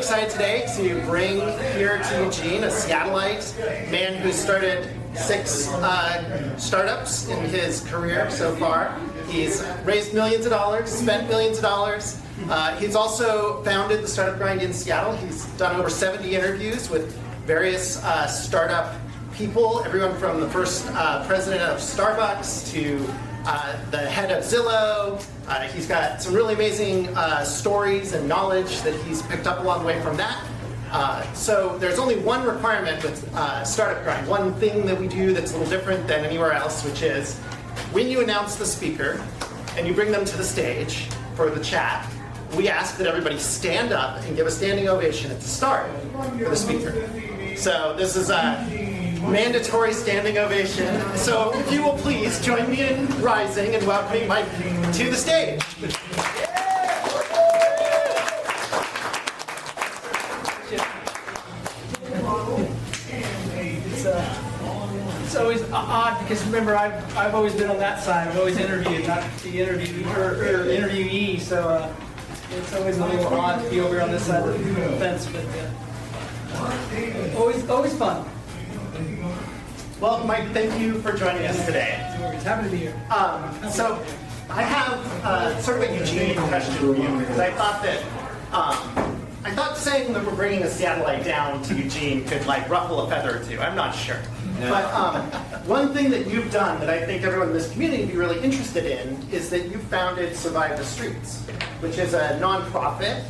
excited today to bring here to Eugene a Seattleite, man who's started 6 startups in his career so far. He's raised millions of dollars, spent millions of dollars. He's also founded the Startup Grind in Seattle. He's done over 70 interviews with various startup people, everyone from the first president of Starbucks to the head of Zillow. He's got some really amazing stories and knowledge that he's picked up along the way from that. So there's only one requirement with Startup Grind, one thing that we do that's a little different than anywhere else, which is when you announce the speaker and you bring them to the stage for the chat, we ask that everybody stand up and give a standing ovation at the start for the speaker. So this is a mandatory standing ovation. So if you will please join me in rising and welcoming Mike to the stage. It's always odd because remember I've always been on that side. I've always interviewed, not the interviewee or interviewee. So it's always a little odd to be over on this side of the fence, but always fun. Well, Mike, thank you for joining us today. Happy to be here. So I have sort of a Eugene question for you because I thought saying that we're bringing a Seattleite down to Eugene could like ruffle a feather or two. I'm not sure. No. But one thing that you've done that I think everyone in this community would be really interested in is that you founded Survive the Streets, which is a nonprofit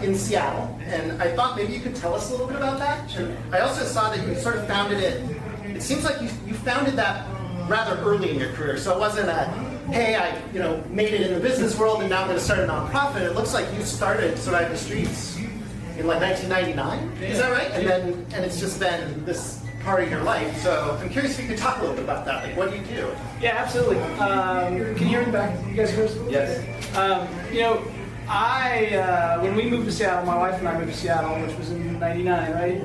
in Seattle. And I thought maybe you could tell us a little bit about that. And I also saw that you sort of founded it. It seems like you founded that rather early in your career. So it wasn't a, hey, I made it in the business world and now I'm going to start a nonprofit. It looks like you started Survive the Streets in like 1999. Is that right? And it's just been this part of your life. So I'm curious if you could talk a little bit about that. Like, what do you do? Yeah, absolutely. Can you hear me back? You guys hear us? Yes. When we moved to Seattle, my wife and I moved to Seattle, which was in '99, right?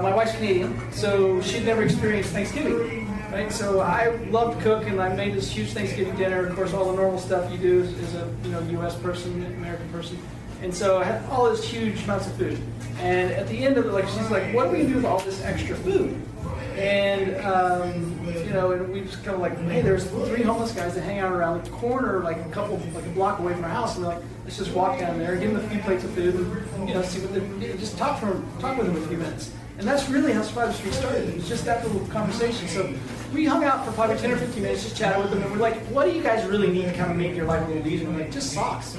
My wife's Canadian, so she'd never experienced Thanksgiving, right? So I loved to cook, and I made this huge Thanksgiving dinner. Of course, all the normal stuff you do as a U.S. person, American person. And so I had all this huge amounts of food. And at the end of it, she's like, what are we going to do with all this extra food? And, and we just kind of like, hey, there's 3 homeless guys that hang out around the corner, like a block away from our house. And we're like, let's just walk down there, give them a few plates of food, and, see what just talk with them a few minutes. And that's really how Survive the Street started. It was just that little conversation. So we hung out for probably 10 or 15 minutes, just chatted with them, and we're like, what do you guys really need to kind of make your life a little easier? And we're like, just socks.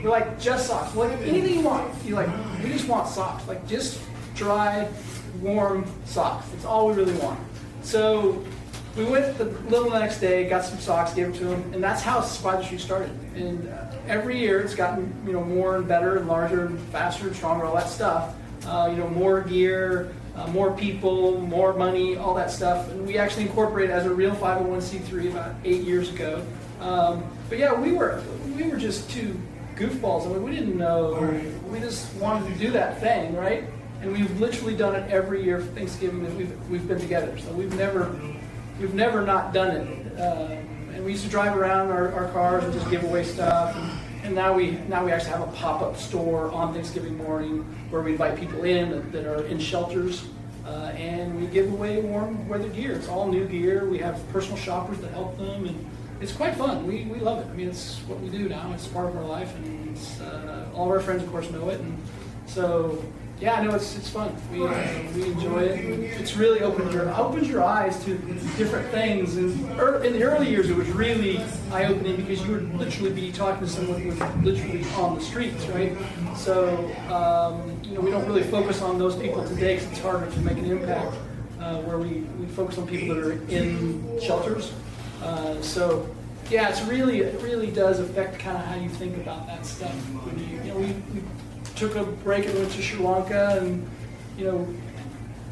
We're like, just socks. We're like, anything you want. You're like, we just want socks. Like, just dry, warm socks. That's all we really want. So we went the next day, got some socks, gave them to them, and that's how Survive the Street started. And every year it's gotten more and better and larger and faster and stronger, all that stuff. More gear, more people, more money, all that stuff. And we actually incorporated as a real 501c3 about 8 years ago. But yeah, we were just 2 goofballs. I mean, we didn't know. We just wanted to do that thing, right? And we've literally done it every year for Thanksgiving that we've been together. So we've never not done it. And we used to drive around our cars and just give away stuff. And now we actually have a pop-up store on Thanksgiving morning where we invite people in that are in shelters, and we give away warm weather gear. It's all new gear. We have personal shoppers that help them, and it's quite fun. We love it. I mean, it's what we do now. It's part of our life, and it's, all of our friends, of course, know it. And so, yeah, no, it's fun. We enjoy it. It's really opens your eyes to different things. And in the early years, it was really eye-opening because you would literally be talking to someone who was literally on the streets, right? So, we don't really focus on those people today because it's harder to make an impact. Where we focus on people that are in shelters. So, yeah, it really does affect kind of how you think about that stuff. We took a break and went to Sri Lanka and,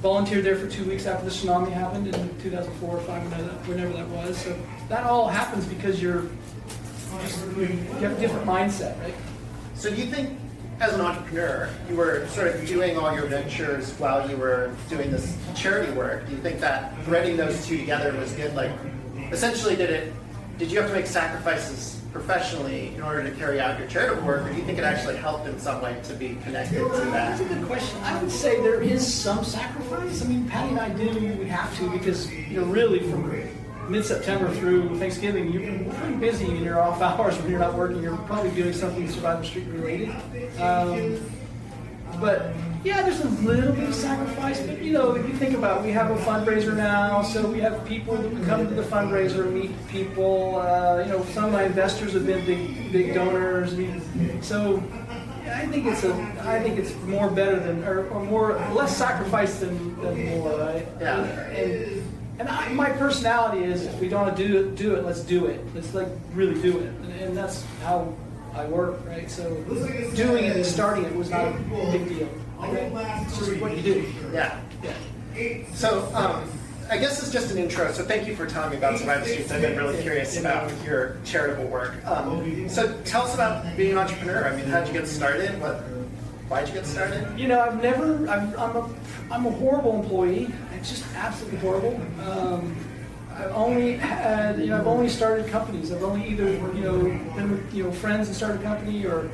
volunteered there for 2 weeks after the tsunami happened in 2004 or 2005, whenever that was. So that all happens because you have a different mindset, right? So do you think, as an entrepreneur, you were sort of doing all your ventures while you were doing this charity work? Do you think that threading those two together was good? Like, essentially, did you have to make sacrifices professionally in order to carry out your charitable work, or do you think it actually helped in some way to be connected to That's that? a good question. I would say there is some sacrifice. I mean, Patty and I do, we have to, because, really from mid-September through Thanksgiving, you're pretty busy in your off hours when you're not working. You're probably doing something Survivor Street related. But yeah, there's a little bit of sacrifice, but if you think about it, we have a fundraiser now, so we have people that come to the fundraiser and meet people. Some of my investors have been big donors. So yeah, I think it's more better than or less sacrifice than more, right? Yeah. And my personality is, if we don't do it, let's do it. Let's really do it, and that's how I work, right? So doing it and starting it was not a big deal. Okay? It's just what you do. Yeah. So I guess it's just an intro. So thank you for telling me about Survivor Streets. I've been really curious about your charitable work. So tell us about being an entrepreneur. I mean, how did you get started? Why'd you get started? I'm a horrible employee. It's just absolutely horrible. I've only started companies. I've only either, been with, friends and started a company, or,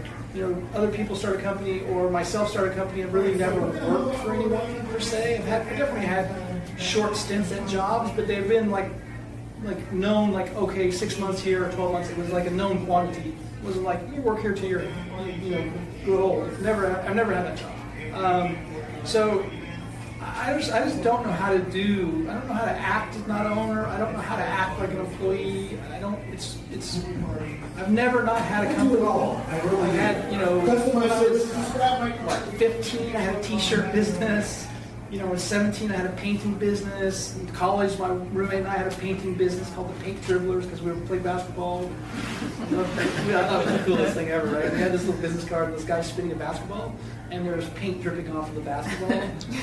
other people start a company, or myself start a company. I've really never worked for anyone per se. I definitely had short stints at jobs, but they've been known, okay, 6 months here or 12 months. It was like a known quantity. It wasn't like, you work here till you're, grow old. I've never had that job. So I just don't know how to do. I don't know how to act as not an owner. I don't know how to act like an employee. I've never not had a company. I had, when I was 15, I had a t-shirt business. When I was 17, I had a painting business. In college, my roommate and I had a painting business called the Paint Dribblers, because we would play basketball. I thought it was the coolest thing ever, right? We had this little business card, and this guy spinning a basketball, and there was paint dripping off of the basketball.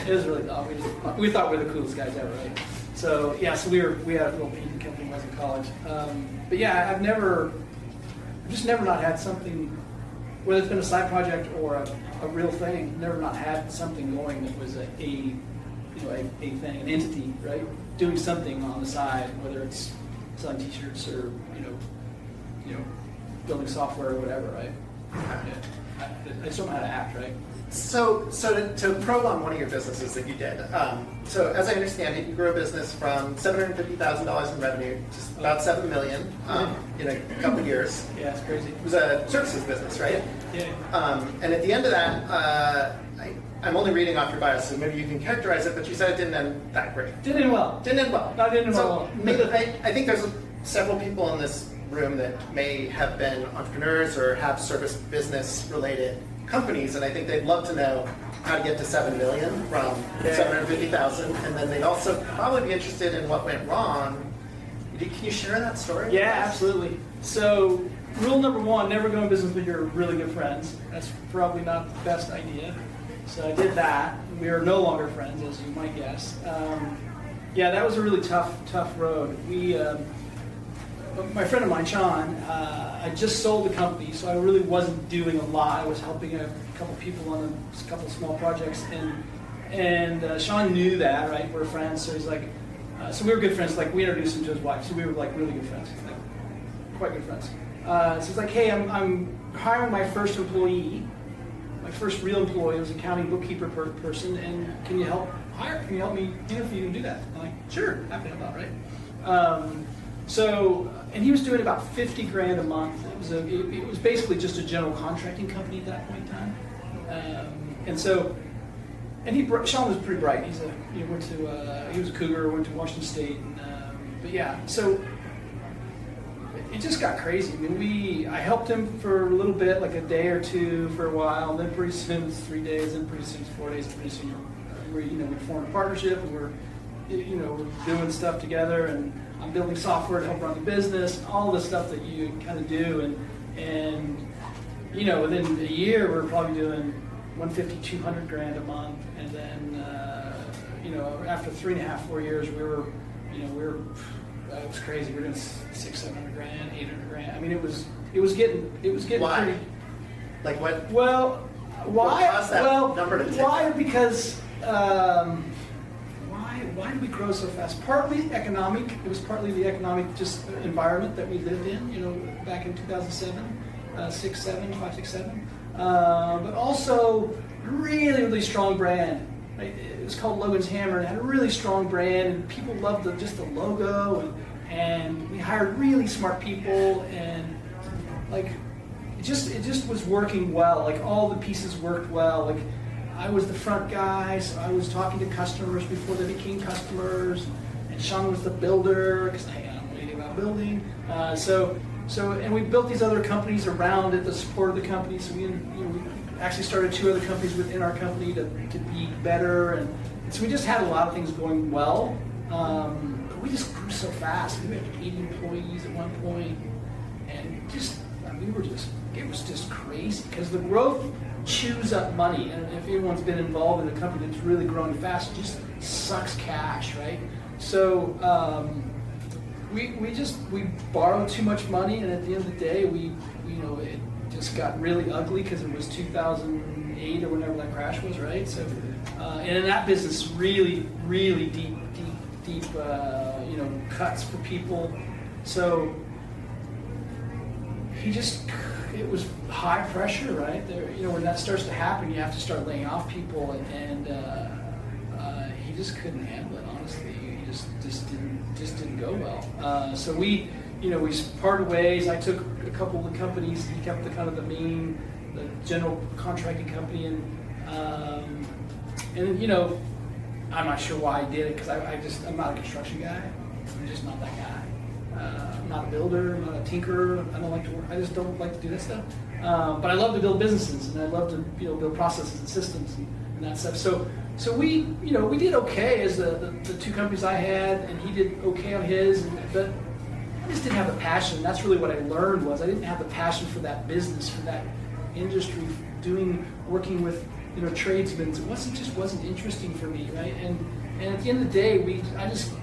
It was really dumb. We thought we were the coolest guys ever, right? So yeah, so we had a little painting company when I was in college. But yeah, I've just never not had something, whether it's been a side project or a real thing, never not had something going that was a thing, an entity, right? Doing something on the side, whether it's selling t-shirts or, building software or whatever, right? Yeah. I just don't know how to act, right? So to probe on one of your businesses that you did, so as I understand it, you grew a business from $750,000 in revenue to about $7 million in a couple of years. Yeah, it's crazy. It was a services business, right? Yeah. And at the end of that, I'm only reading off your bio, so maybe you can characterize it, but you said it didn't end that great. Didn't end well. Didn't end well. No, it didn't end So well. maybe, I think there's several people in this room that may have been entrepreneurs or have service business related companies, and I think they'd love to know how to get to 7 million from 750,000, and then they'd also probably be interested in what went wrong. Can you share that story? Yeah, absolutely. So rule number one, never go in business with your really good friends. That's probably not the best idea. So I did that. We are no longer friends, as you might guess. Yeah, that was a really tough road. My friend of mine, Sean, I just sold the company, so I really wasn't doing a lot. I was helping a couple people on a couple small projects, and Sean knew that, right? We're friends, so he's like, so we were good friends. Like, we introduced him to his wife, so we were like really good friends, like quite good friends. So he's like, hey, I'm hiring my first employee, my first real employee. It was an accounting bookkeeper person, and can you help hire? Can you help me interview and do that? I'm like, sure, happy to help out, right? And he was doing about 50 grand a month. It was basically just a general contracting company at that point in time. Sean was pretty bright. He was a Cougar, went to Washington State, but yeah. So it just got crazy. I mean, I helped him for a little bit, like a day or two for a while, and then pretty soon it's 3 days, and pretty soon it's 4 days, and pretty soon we formed a partnership, and we're doing stuff together, and I'm building software to help run the business, all the stuff that you kind of do, and within a year we're probably doing 150, 200 grand a month, and then after 3.5, 4 years we were it was crazy. We were doing 600, 700 grand, 800 grand. I mean, it was getting Why? pretty. Like what? Well, why? What caused that number to tick why? up? Because why did we grow so fast? Partly economic. It was partly the economic just environment that we lived in, you know, back in 2007, 6, 7, 5, 6, 7. But also really, really strong brand. Right? It was called Logan's Hammer. It had a really strong brand, and people loved just the logo. And we hired really smart people, and like it just was working well. Like all the pieces worked well. Like I was the front guy, so I was talking to customers before they became customers, and Sean was the builder because I don't know anything about building. And we built these other companies around it, the support of the company. So we actually started 2 other companies within our company to be better, and so we just had a lot of things going well. But we just grew so fast. We had 80 employees at one point, and it was just crazy because the growth chews up money, and if anyone's been involved in a company that's really growing fast, it just sucks cash, right? So we borrowed too much money, and at the end of the day, it just got really ugly because it was 2008 or whenever that crash was, right? So, and in that business, really, really deep cuts for people. So it was high pressure, right? There, when that starts to happen, you have to start laying off people, and he just couldn't handle it. Honestly, he just didn't go well. So we parted ways. I took a couple of the companies. He kept the general contracting company, and I'm not sure why I did it because I'm not a construction guy. I'm just not that guy. I'm not a builder. I'm not a tinkerer. I don't like to work. I just don't like to do that stuff. But I love to build businesses, and I love to build processes and systems and that stuff. So we did okay as the 2 companies I had, and he did okay on his. But I just didn't have the passion. That's really what I learned was I didn't have the passion for that business, for that industry, working with tradesmen. It wasn't interesting for me, right? And at the end of the day, I just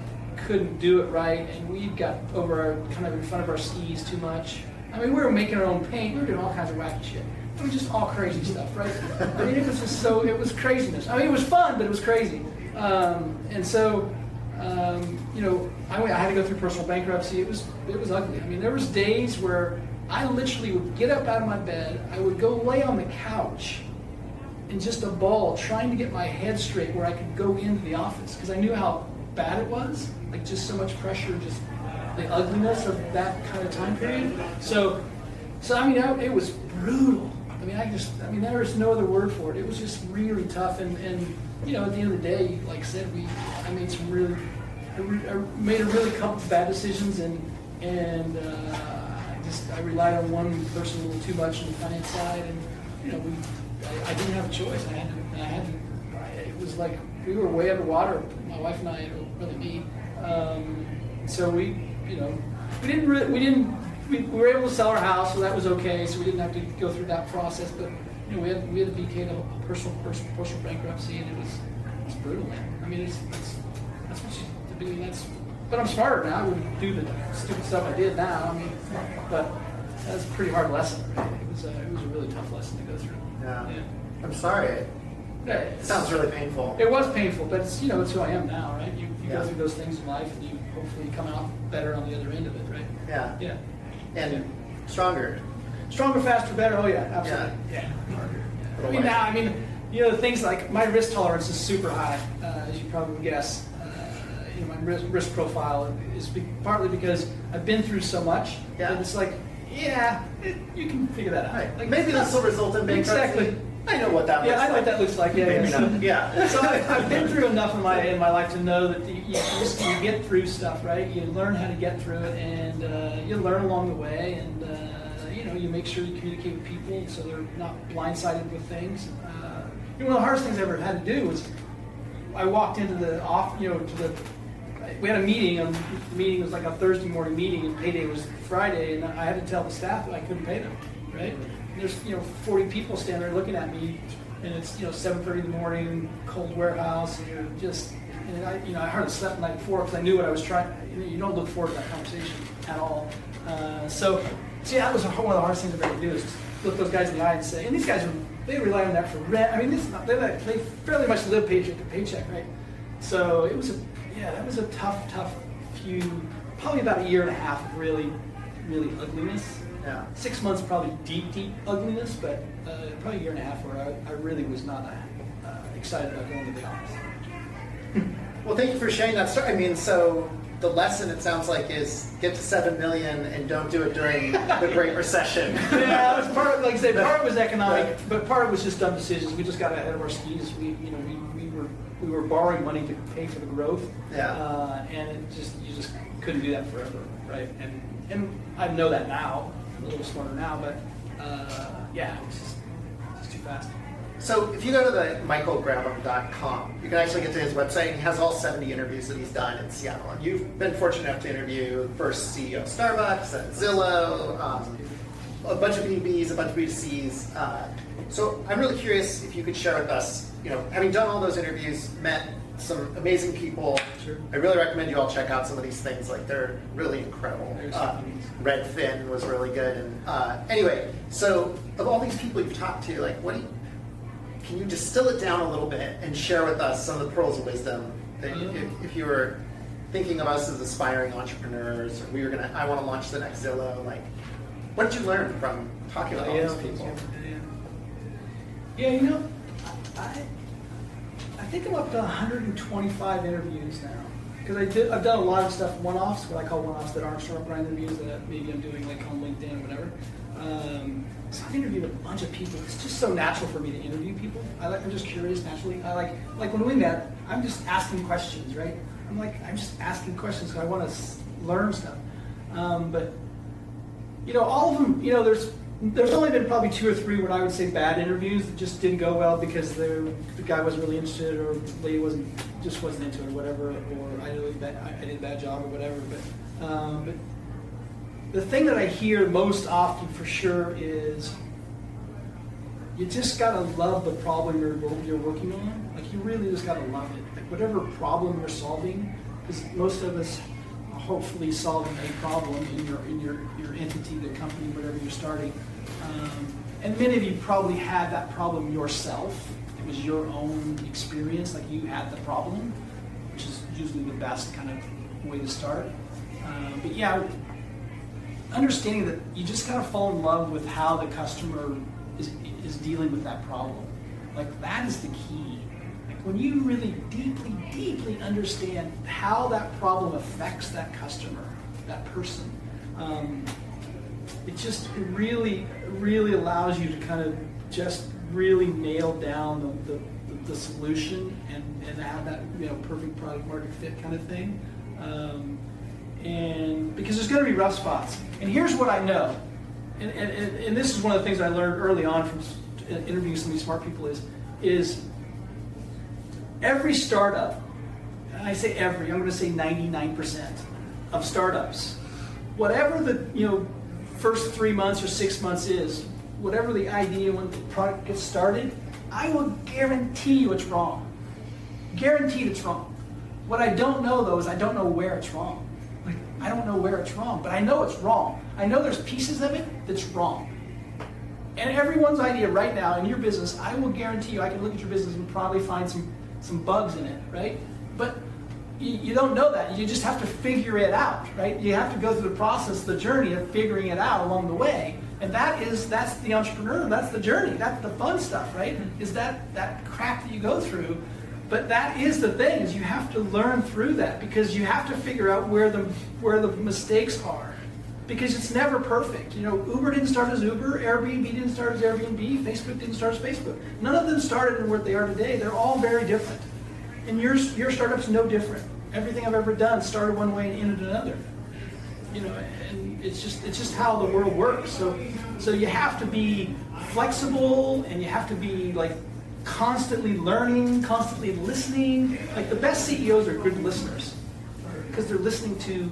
couldn't do it right, and we got kind of in front of our skis too much. I mean, we were making our own paint. We were doing all kinds of wacky shit. It was just all crazy stuff, right? I mean, it was craziness. I mean, it was fun, but it was crazy. I had to go through personal bankruptcy. It was ugly. I mean, there was days where I literally would get up out of my bed. I would go lay on the couch in just a ball, trying to get my head straight where I could go into the office because I knew how bad it was. Like just so much pressure, just the ugliness of that kind of time period. So I mean, it was brutal. I mean, there was no other word for it. It was just really tough, and at the end of the day, like I said, I made a really couple of bad decisions, and I relied on one person a little too much on the finance side, and I didn't have a choice. It was like we were way underwater. My wife and I, really me. So we were able to sell our house, so that was okay. So we didn't have to go through that process. But we had to BK a personal bankruptcy, and it was brutal, man. I mean, that's what you do. But I'm smarter now. I wouldn't do the stupid stuff I did now. I mean, but that's a pretty hard lesson, right? It was a really tough lesson to go through. Yeah. I'm sorry. It sounds really painful. It was painful, but it's who I am now, right? You Yeah. go through those things in life, and you hopefully come out better on the other end of it, right? Yeah. Yeah. And stronger. Stronger, faster, better. Oh yeah, absolutely. Yeah. The things like my risk tolerance is super high, as you probably would guess. My risk profile is partly because I've been through so much. Yeah. That it's like, you can figure that out. Right. Like, maybe this will result in bankruptcy. Exactly. I know what that looks like. Yeah, I know what that looks like. Yeah, Maybe yeah. not. Yeah. So I've been through enough in my life to know that you get through stuff, right? You learn how to get through it, and you learn along the way, and you make sure you communicate with people so they're not blindsided with things. One of the hardest things I ever had to do was I walked into the we had a meeting. A meeting was like a Thursday morning meeting, and payday was Friday, and I had to tell the staff that I couldn't pay them, right? And there's 40 people standing there looking at me, and it's 7:30 in the morning, cold warehouse, and you're just, and I hardly slept the night before because I knew what I was trying. You don't look forward to that conversation at all. So that was one of the hardest things I've ever do is look those guys in the eye and say, and these guys they rely on that for rent. I mean, they fairly much live paycheck to paycheck, right? So it yeah, that was a tough few, probably about a year and a half of really ugliness. Yeah. 6 months probably deep ugliness, but probably a year and a half where I really was not excited about going to the office. Well, thank you for sharing that story. I mean, so the lesson, it sounds like, is get to 7 million and don't do it during the Great Recession. Yeah, it was part, like I said, part was economic, but part was just dumb decisions. We just got ahead of our skis. We were borrowing money to pay for the growth. Yeah. And you just couldn't do that forever, right? And I know that now. I'm a little smarter now, but yeah, it was just too fast. So if you go to the michaelgrabham.com, you can actually get to his website, and he has all 70 interviews that he's done in Seattle. And you've been fortunate enough to interview the first CEO of Starbucks, and Zillow, a bunch of B2Bs, a bunch of B2Cs. So I'm really curious if you could share with us, having done all those interviews, met some amazing people. Sure. I really recommend you all check out some of these things. Like, they're really incredible. Redfin was really good. And anyway, so of all these people you've talked to, like, can you distill it down a little bit and share with us some of the pearls of wisdom that if you were thinking of us as aspiring entrepreneurs, or I want to launch the next Zillow, like, what did you learn from talking with all these people? Yeah, I think I'm up to 125 interviews now. Because I've done a lot of stuff, one-offs, what I call one-offs that aren't Sharp Grind interviews that maybe I'm doing like on LinkedIn or whatever. So I've interviewed a bunch of people. It's just so natural for me to interview people. I'm just curious naturally. I like when we met, I'm just asking questions, right? I'm just asking questions because I want to learn stuff. But all of them, there's only been probably 2 or 3 what I would say bad interviews that just didn't go well because the guy wasn't really interested, or the lady wasn't into it, or whatever, or I did a bad job or whatever. But the thing that I hear most often for sure is you just gotta love the problem you're working on. Like, you really just gotta love it. Like, whatever problem you're solving, because most of us are hopefully solving a problem in your entity, the company, whatever you're starting. And many of you probably had that problem yourself. It was your own experience, like you had the problem, which is usually the best kind of way to start. But yeah, understanding that you just gotta fall in love with how the customer is dealing with that problem. Like, that is the key. Like, when you really deeply understand how that problem affects that customer, that person, it really allows you to kind of just really nail down the solution and have that perfect product market fit kind of thing. And because there's going to be rough spots. And here's what I know, and this is one of the things I learned early on from interviewing some of these smart people is every startup, and I say every, I'm going to say 99% of startups, whatever the first 3 months or 6 months is, whatever the idea when the product gets started, I will guarantee you it's wrong. Guaranteed it's wrong. What I don't know though is I don't know where it's wrong. Like, I don't know where it's wrong, but I know it's wrong. I know there's pieces of it that's wrong. And everyone's idea right now in your business, I will guarantee you, I can look at your business and probably find some bugs in it, right? But you don't know that. You just have to figure it out, right? You have to go through the process, the journey of figuring it out along the way. And that's the entrepreneur, that's the journey, that's the fun stuff, right? Is that crap that you go through. But that is the thing, is you have to learn through that, because you have to figure out where the mistakes are. Because it's never perfect. Uber didn't start as Uber, Airbnb didn't start as Airbnb, Facebook didn't start as Facebook. None of them started in what they are today. They're all very different. And your startup's no different. Everything I've ever done started one way and ended another. And it's just how the world works. So you have to be flexible, and you have to be constantly learning, constantly listening. Like, the best CEOs are good listeners, because they're listening to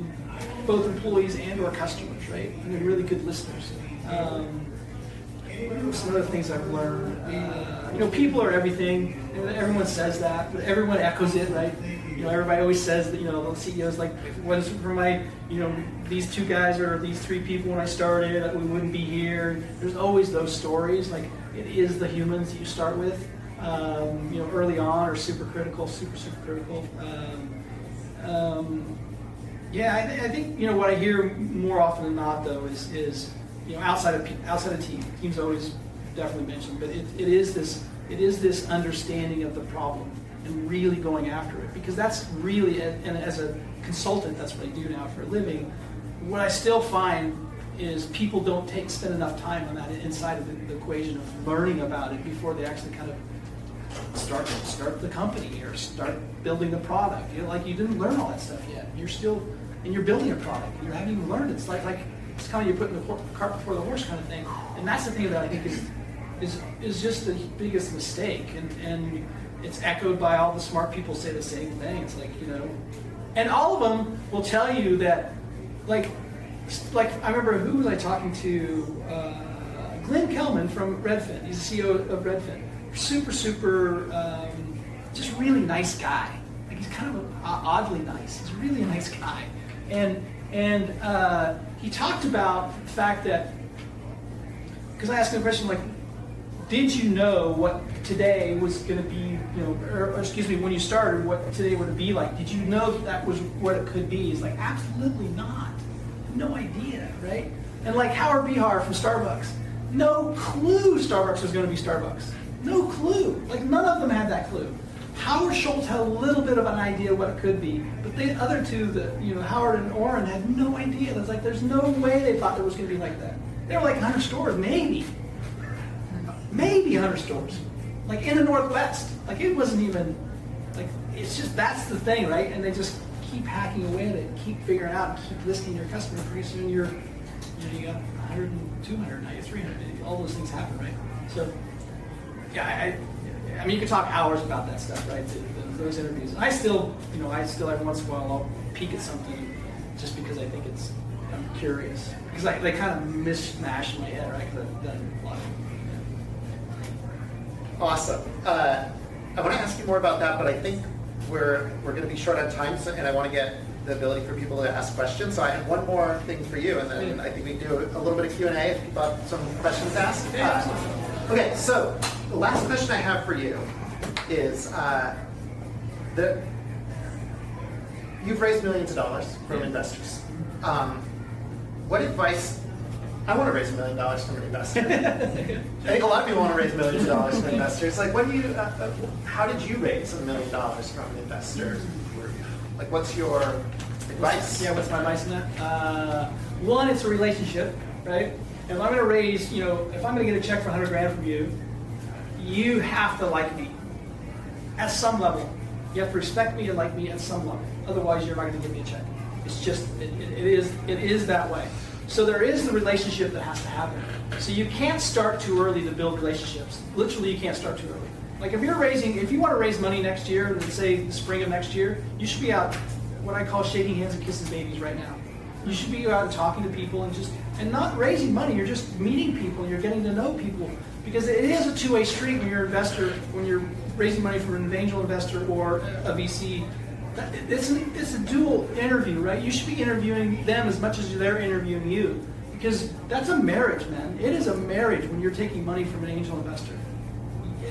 both employees and or customers, right? And they're really good listeners. Some other things I've learned, people are everything. Everyone says that, but everyone echoes it, right? Everybody always says that, the CEO's like, what is for my, these 2 guys or these 3 people when I started, we wouldn't be here. There's always those stories. Like, it is the humans that you start with, early on, are super critical, super critical. Yeah, I think what I hear more often than not though is outside of teams always definitely mentioned, but it is this understanding of the problem and really going after it, because that's really, and as a consultant, that's what I do now for a living. What I still find is people don't spend enough time on that inside of the equation of learning about it before they actually kind of start the company or start building the product. Like you didn't learn all that stuff yet. You're building a product. You haven't even learned it. It's like it's kind of you're putting the cart before the horse kind of thing. And that's the thing that I think is just the biggest mistake. And it's echoed by all the smart people say the same thing. It's like, and all of them will tell you that, like I remember, who was I talking to? Glenn Kelman from Redfin. He's the CEO of Redfin. Super, just really nice guy. Like he's kind of oddly nice. He's really a nice guy. And he talked about the fact that, because I asked him a question like, did you know what today was going to be, or excuse me, when you started, what today would be like? Did you know that was what it could be? He's like, absolutely not. No idea, right? And like Howard Behar from Starbucks, no clue Starbucks was going to be Starbucks. No clue. Like none of them had that clue. Howard Schultz had a little bit of an idea what it could be, but the other two, Howard and Orrin, had no idea. It's like there's no way they thought it was going to be like that. They were like 100 stores, maybe 100 stores, like in the Northwest. Like it wasn't even like, it's just, that's the thing, right? And they just keep hacking away at it, keep figuring out, keep listening to your customer. Pretty soon you got 100 and 200, now you're 300. All those things happen, right? So yeah, I mean, you could talk hours about that stuff, right? Those interviews. And I still every once in a while I'll peek at something just because I think I'm curious. Because they kind of mishmash in my head, right? Because I've done a lot of it. Awesome. I want to ask you more about that, but I think we're going to be short on time, and I want to get the ability for people to ask questions. So I have one more thing for you, and then I think we can do a little bit of Q&A if people have some questions to ask. Okay, so the last question I have for you is you've raised millions of dollars from investors. What advice? I want to raise $1 million from an investor. I think a lot of people want to raise millions of dollars from investors. Like, what do you? How did you raise $1 million from an investor? Like, what's your advice? Yeah, what's my advice in that? One, it's a relationship, right? If I'm going to raise, if I'm going to get a check for $100,000 from you, you have to like me at some level. You have to respect me and like me at some level. Otherwise, you're not going to give me a check. It's just, it is that way. So there is the relationship that has to happen. So you can't start too early to build relationships. Literally, you can't start too early. Like if you want to raise money next year, let's say the spring of next year, you should be out, what I call shaking hands and kissing babies right now. You should be out and talking to people and not raising money. You're just meeting people. You're getting to know people, because it is a two-way street when you're an investor, when you're raising money from an angel investor or a VC. It's a dual interview, right? You should be interviewing them as much as they're interviewing you, because that's a marriage, man. It is a marriage when you're taking money from an angel investor.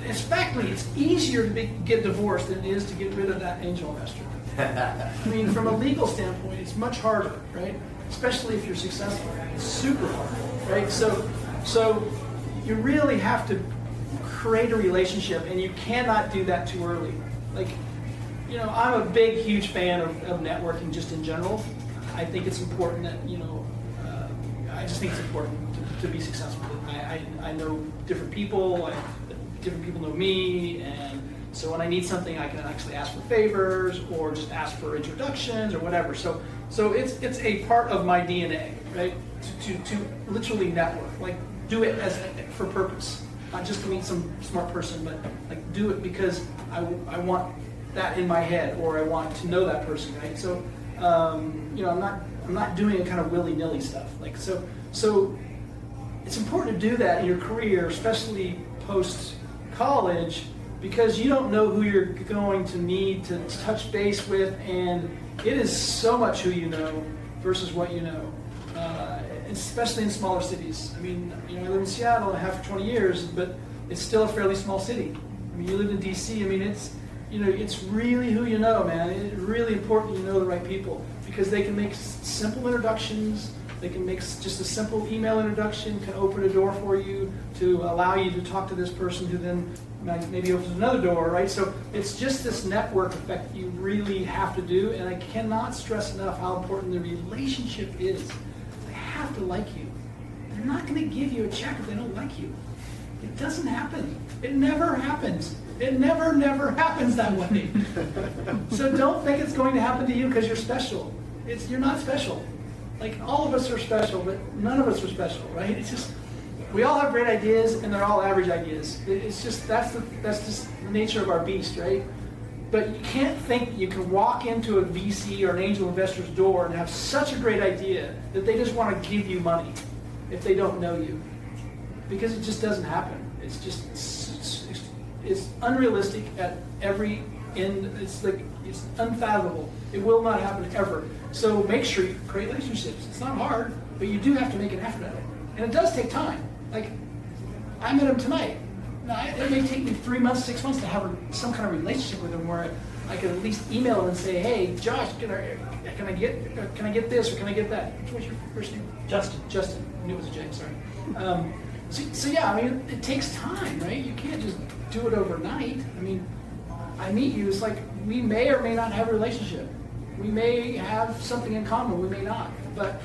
Especially, it's easier to get divorced than it is to get rid of that angel investor. I mean, from a legal standpoint, it's much harder, right? Especially if you're successful. It's super hard, right? So you really have to create a relationship, and you cannot do that too early. Like, I'm a big, huge fan of networking just in general. I think it's important that, I just think it's important to be successful. I know different people, different people know me, and so when I need something, I can actually ask for favors or just ask for introductions or whatever. So it's a part of my DNA, right? To literally network, like do it for purpose, not just to meet some smart person, but like do it because I want that in my head, or I want to know that person, right? So I'm not doing a kind of willy-nilly stuff. Like so it's important to do that in your career, especially post college, because you don't know who you're going to need to touch base with, and it is so much who you know versus what you know, especially in smaller cities. I mean, I live in Seattle and I have for 20 years, but it's still a fairly small city. I mean, you live in DC, I mean, it's, it's really who you know, man. It's really important you know the right people, because they can make simple introductions. They can make just a simple email introduction, can open a door for you to allow you to talk to this person who then maybe opens another door, right? So it's just this network effect that you really have to do, and I cannot stress enough how important the relationship is. They have to like you. They're not going to give you a check if they don't like you. It doesn't happen. It never happens. It never happens that way. So don't think it's going to happen to you because you're special. You're not special. Like, all of us are special, but none of us are special, right? It's just, we all have great ideas, and they're all average ideas. It's just, that's just the nature of our beast, right? But you can't think you can walk into a VC or an angel investor's door and have such a great idea that they just want to give you money if they don't know you. Because it just doesn't happen. It's just, it's unrealistic at every end. It's unfathomable. It will not happen ever. So make sure you create relationships. It's not hard, but you do have to make an effort at it. And it does take time. Like, I met him tonight. Now, it may take me 3 months, 6 months to have some kind of relationship with him where I can at least email him and say, hey, Josh, can I get this or can I get that? What's your first name? Justin. Justin. I knew it was a J, sorry. So yeah, I mean, it takes time, right? You can't just do it overnight. I mean, I meet you, it's like we may or may not have a relationship. We may have something in common, we may not. But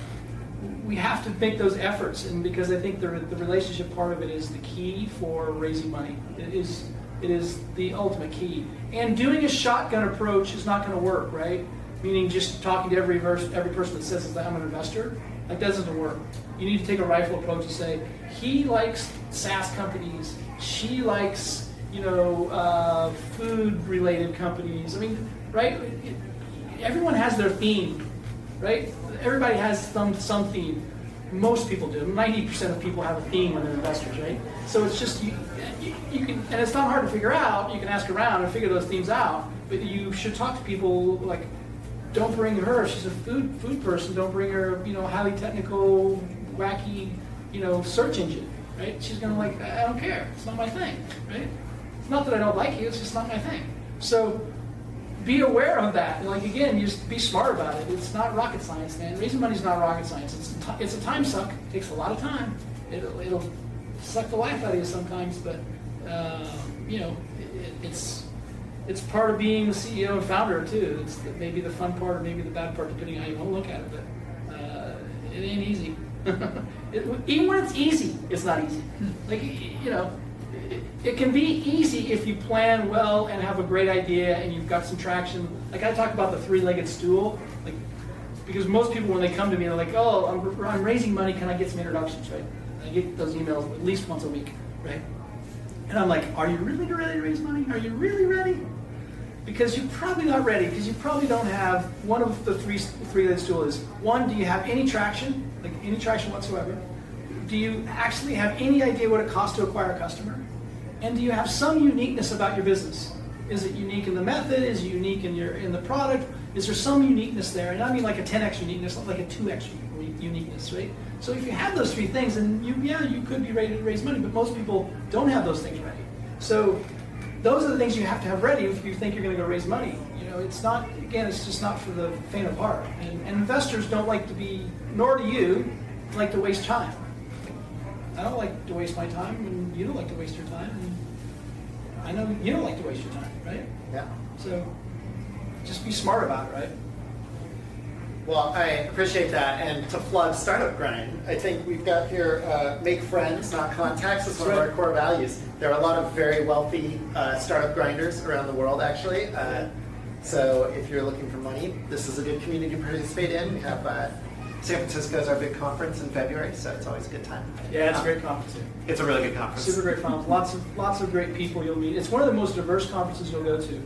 we have to make those efforts, and because I think the relationship part of it is the key for raising money. It is the ultimate key. And doing a shotgun approach is not going to work, right? Meaning just talking to every person that says that I'm an investor. That doesn't work. You need to take a rifle approach and say, he likes SaaS companies, she likes, food-related companies. I mean, right? Everyone has their theme, right? Everybody has some theme. Most people do. 90% of people have a theme when they're investors, right? So it's just, you can, and it's not hard to figure out. You can ask around and figure those themes out, but you should talk to people like, don't bring her, she's a food person, don't bring her, highly technical, wacky, search engine, right? She's gonna I don't care, it's not my thing, right? It's not that I don't like you, it's just not my thing. So be aware of that. Like, again, just be smart about it. It's not rocket science, man. Raising money is not rocket science. It's a time suck. It takes a lot of time. It'll suck the life out of you sometimes, but it's part of being the CEO and founder too. It's maybe the fun part or maybe the bad part, depending on how you want to look at it. But it ain't easy. Even when it's easy, it's not easy. Like, it can be easy if you plan well and have a great idea and you've got some traction. Like, I talk about the three-legged stool, like, because most people, when they come to me, they're like, oh, I'm raising money, can I get some introductions, right? And I get those emails at least once a week, right? And I'm like, are you really ready to raise money? Are you really ready? Because you're probably not ready, because you probably don't have one of the three-legged stool is, one, do you have any traction, like any traction whatsoever? Do you actually have any idea what it costs to acquire a customer? And do you have some uniqueness about your business? Is it unique in the method? Is it unique in the product? Is there some uniqueness there? And I mean like a 10x uniqueness, not like a 2x uniqueness, right? So if you have those three things, then you could be ready to raise money, but most people don't have those things ready. So those are the things you have to have ready if you think you're going to go raise money. It's not, again, it's just not for the faint of heart. And investors don't like to be, nor do you, like to waste time. I don't like to waste my time, and you don't like to waste your time, and I know you don't like to waste your time, right? Yeah. So just be smart about it, right? Well, I appreciate that. And to plug Startup Grind, I think we've got here, make friends, not contacts. It's one of our core values. There are a lot of very wealthy startup grinders around the world, actually. So if you're looking for money, this is a good community to participate in. We have San Francisco is our big conference in February, so it's always a good time. Yeah, it's a great conference here. It's a really good conference. Super great conference. Lots of great people you'll meet. It's one of the most diverse conferences you'll go to.